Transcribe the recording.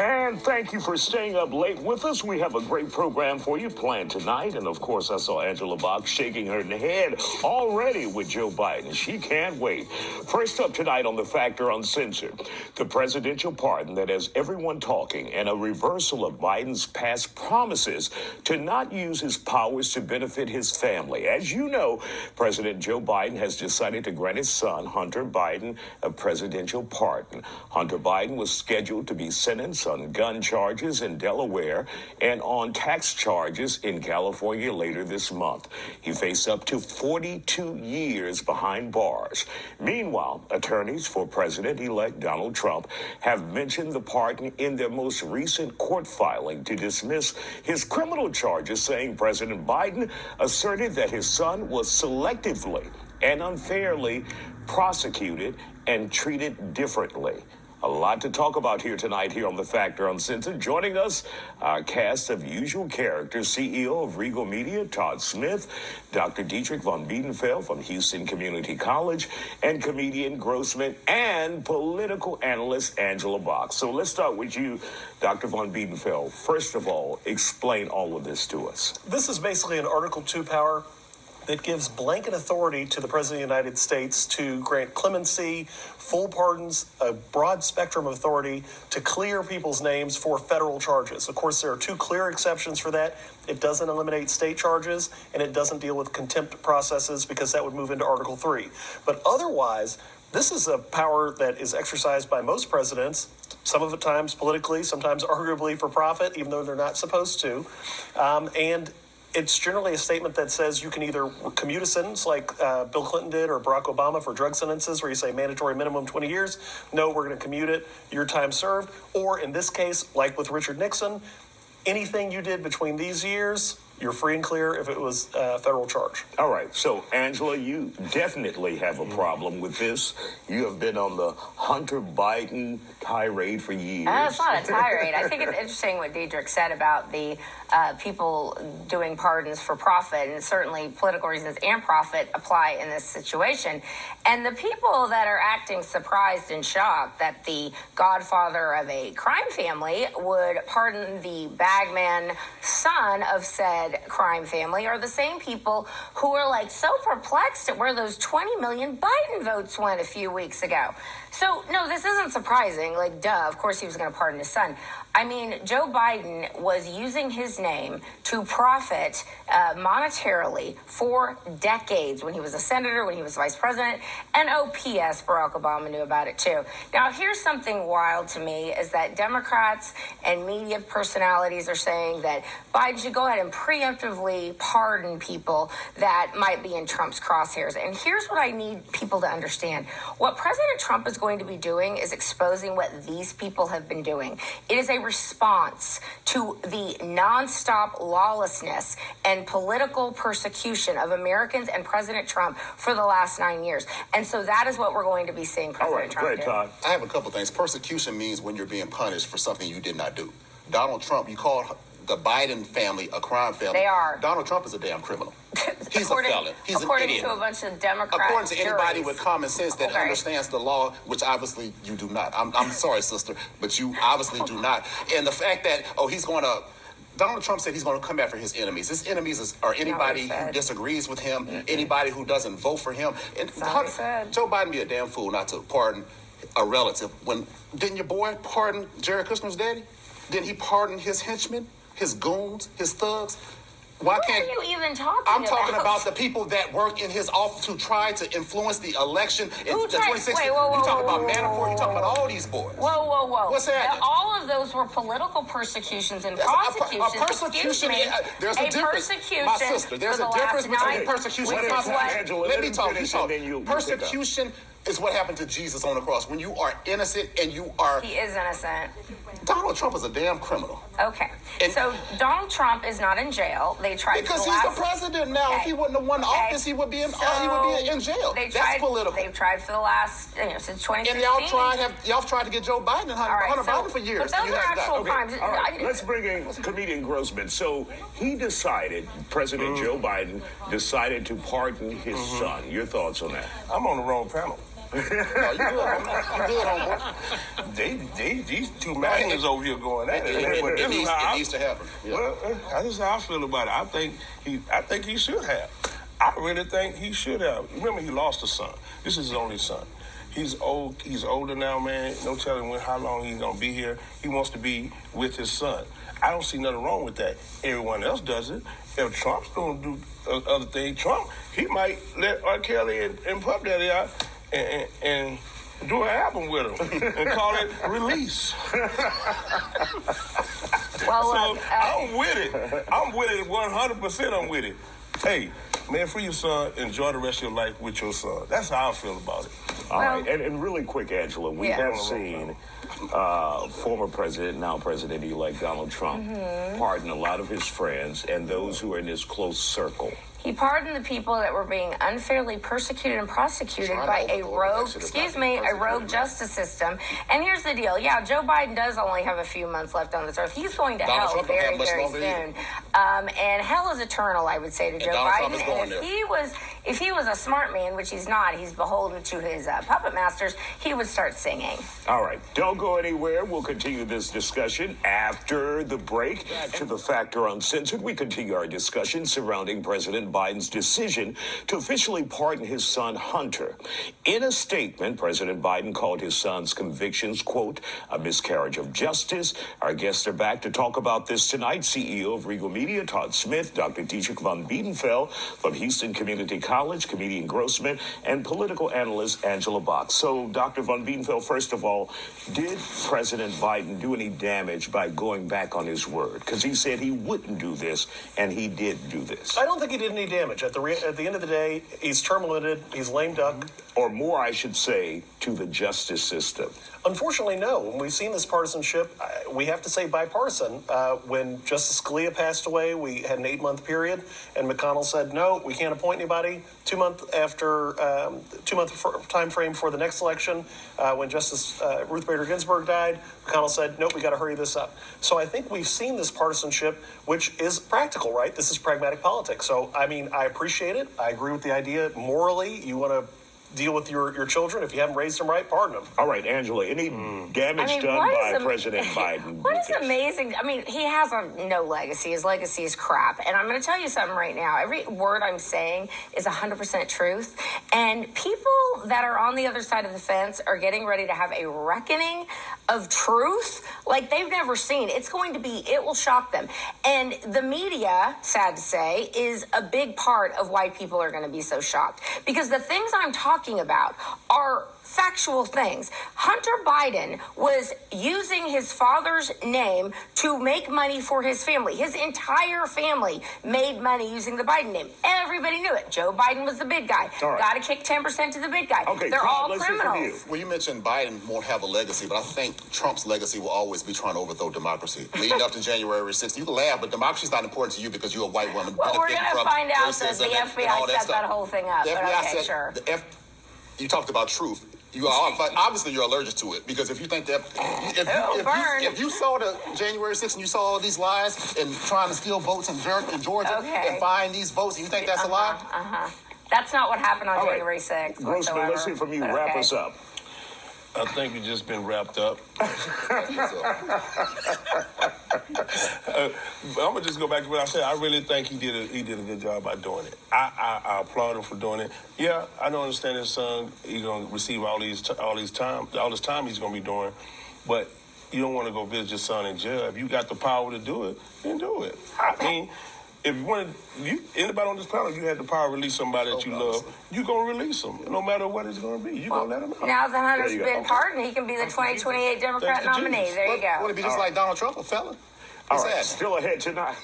And thank you for staying up late with us. We have a great program for you planned tonight. And of course, I saw Angela Box shaking her head already with Joe Biden. She can't wait. First up tonight on the Factor Uncensored, the presidential pardon that has everyone talking and a reversal of Biden's past promises to not use his powers to benefit his family. As you know, President Joe Biden has decided to grant his son, Hunter Biden, a presidential pardon. Hunter Biden was scheduled to be sentenced on gun charges in Delaware and on tax charges in California later this month. He faced up to 42 years behind bars. Meanwhile, attorneys for President-elect Donald Trump have mentioned the pardon in their most recent court filing to dismiss his criminal charges, saying President Biden asserted that his son was selectively and unfairly prosecuted and treated differently. A lot to talk about here tonight here on The Factor Uncensored. Joining us, our cast of usual characters, CEO of Regal Media, Todd Smith, Dr. Dietrich von Biedenfeld from Houston Community College, and comedian Grossman and political analyst Angela Box. So let's start with you, Dr. von Biedenfeld. First of all, explain all of this to us. This is basically an Article 2 power that gives blanket authority to the President of the United States to grant clemency, full pardons, a broad spectrum of authority to clear people's names for federal charges. Of course, there are two clear exceptions for that. It doesn't eliminate state charges, and it doesn't deal with contempt processes because that would move into Article 3. But otherwise, this is a power that is exercised by most presidents, some of the times politically, sometimes arguably for profit, even though they're not supposed to. And it's generally a statement that says you can either commute a sentence like Bill Clinton did or Barack Obama for drug sentences where you say mandatory minimum 20 years. No, we're going to commute it. Your time served. Or in this case, like with Richard Nixon, anything you did between these years, you're free and clear if it was a federal charge. All right. So, Angela, you definitely have a problem with this. You have been on the Hunter Biden tirade for years. It's not a tirade. I think it's interesting what Dietrich said about the people doing pardons for profit, and certainly political reasons and profit apply in this situation. And the people that are acting surprised and shocked that the godfather of a crime family would pardon the bagman son of said crime family are the same people who are like so perplexed at where those 20 million Biden votes went a few weeks ago. So, no, this isn't surprising. Like, duh, of course he was going to pardon his son. I mean, Joe Biden was using his name to profit monetarily for decades when he was a senator, when he was vice president, and P.S. Barack Obama knew about it too. Now, here's something wild to me is that Democrats and media personalities are saying that Biden should go ahead and preemptively pardon people that might be in Trump's crosshairs. And here's what I need people to understand. What President Trump is going to be doing is exposing what these people have been doing. It is a response to the nonstop lawlessness and political persecution of Americans and President Trump for the last 9 years. And so that is what we're going to be seeing President Trump do. Todd. I have a couple things. Persecution means when you're being punished for something you did not do. Donald Trump, you called the Biden family a crime family. They are. Donald Trump is a damn criminal. He's a felon. He's an according idiot. to a bunch of Democrats. According to anybody juries. with common sense that understands the law, which obviously you do not. I'm sorry, sister, but you obviously do not. And the fact that, Donald Trump said he's going to come after his enemies. His enemies are anybody who disagrees with him, anybody who doesn't vote for him. And Joe Biden be a damn fool not to pardon a relative. Didn't your boy pardon Jared Kushner's daddy? Didn't he pardon his henchmen, his goons, his thugs? What are you even talking about? I'm talking about the people that work in his office who tried to influence the election in the 2016. Wait, you talk about Manafort, you talk about all these boys. Whoa. What's that? All of those were political persecutions and prosecutions. A persecution, there's a difference. My sister, there's a difference between persecution and prosecution. Let me talk. Persecution is what happened to Jesus on the cross. When you are innocent and you are... He is innocent. Donald Trump is a damn criminal. Okay. So Donald Trump is not in jail. They tried because he's the president now. If he wouldn't have won office, he would be in jail. That's political. They've tried for the last, since 2016. And y'all tried to get Joe Biden and Hunter Biden for years. But those are actual crimes. All right. Let's bring in comedian Grossman. So he decided, President Joe Biden decided to pardon his son. Your thoughts on that? I'm on the wrong panel. No, you good, homeboy. These two magnets over here going at it. But It this is how needs to happen. Yeah. Well, this is how I feel about it. I think he should have. I really think he should have. Remember, he lost a son. This is his only son. He's old. He's older now, man. No telling how long he's gonna be here. He wants to be with his son. I don't see nothing wrong with that. Everyone else does it. If Trump's gonna do other things, Trump, he might let R. Kelly and Puff Daddy out and do an album with him and call it Release. Well, So I'm with it. I'm with it 100%. I'm with it. Hey, man, free your son. Enjoy the rest of your life with your son. That's how I feel about it. All right, and really quick, Angela, we have seen former president, now President-elect Donald Trump, pardon a lot of his friends and those who are in his close circle. he pardoned the people that were being unfairly persecuted and prosecuted by a rogue justice system. And here's the deal. Yeah, Joe Biden does only have a few months left on this earth. He's going to hell very, very soon. And hell is eternal, I would say, to Joe Biden. And if he was a smart man, which he's not, he's beholden to his puppet masters, he would start singing. All right, don't go anywhere. We'll continue this discussion after the break. Back to the Factor Uncensored, we continue our discussion surrounding President Biden's decision to officially pardon his son, Hunter. In a statement, President Biden called his son's convictions, quote, a miscarriage of justice. Our guests are back to talk about this tonight. CEO of Regal Media, Todd Smith, Dr. Dietrich von Biedenfeld from Houston Community College, comedian Grossman, and political analyst Angela Box. So, Dr. von Biedenfeld, first of all, did President Biden do any damage by going back on his word? Because he said he wouldn't do this, and he did do this. I don't think he did any damage. At the end of the day, he's term limited. He's lame duck. Or more, I should say, to the justice system. Unfortunately, no. When we've seen this partisanship, we have to say bipartisan. When Justice Scalia passed away, we had an 8-month period, and McConnell said, no, we can't appoint anybody. 2 month time frame for the next election. When Justice Ruth Bader Ginsburg died, McConnell said, nope, we got to hurry this up. So I think we've seen this partisanship, which is practical, right? This is pragmatic politics. So, I mean, I appreciate it. I agree with the idea. Morally, you want to deal with your children. If you haven't raised them right, pardon them. All right, Angela, any damage done by President Biden? What is amazing? I mean, he has no legacy. His legacy is crap. And I'm going to tell you something right now. Every word I'm saying is 100% truth. And people that are on the other side of the fence are getting ready to have a reckoning of truth like they've never seen. It will shock them. And the media, sad to say, is a big part of why people are going to be so shocked. Because the things I'm talking about are factual things. Hunter Biden was using his father's name to make money for his family. His entire family made money using the Biden name. Everybody knew it. Joe Biden was the big guy. All right. Got to kick 10% to the big guy. Okay, they're Todd, all criminals. Well, you mentioned Biden won't have a legacy, but I think Trump's legacy will always be trying to overthrow democracy. Leading up to January 6th, you can laugh, but democracy's not important to you because you're a white woman. Well, we're going to find out that the FBI set that whole thing up. The But FBI okay, said, sure. You talked about truth. You are obviously you're allergic to it because if you think that if you saw the January 6th and you saw all these lies and trying to steal votes in Georgia and find these votes, and you think that's a lie? That's not what happened on All right. January 6th. Grossman, let's hear from you. But Wrap okay. us up. I think we've just been wrapped up. I'm gonna just go back to what I said. I really think he did a good job by doing it. I applaud him for doing it. Yeah, I don't understand his son. He's gonna receive all this time he's gonna be doing, but you don't want to go visit your son in jail. If you got the power to do it, then do it. I mean, if anybody on this panel, you had the power to release somebody that you love, you're going to release them. No matter what it's going to be, you're going to let them out. Now that Hunter's been pardoned, he can be the 2028 Democrat nominee. There you go. Would it be just like Donald Trump, a felon? All right, still ahead tonight.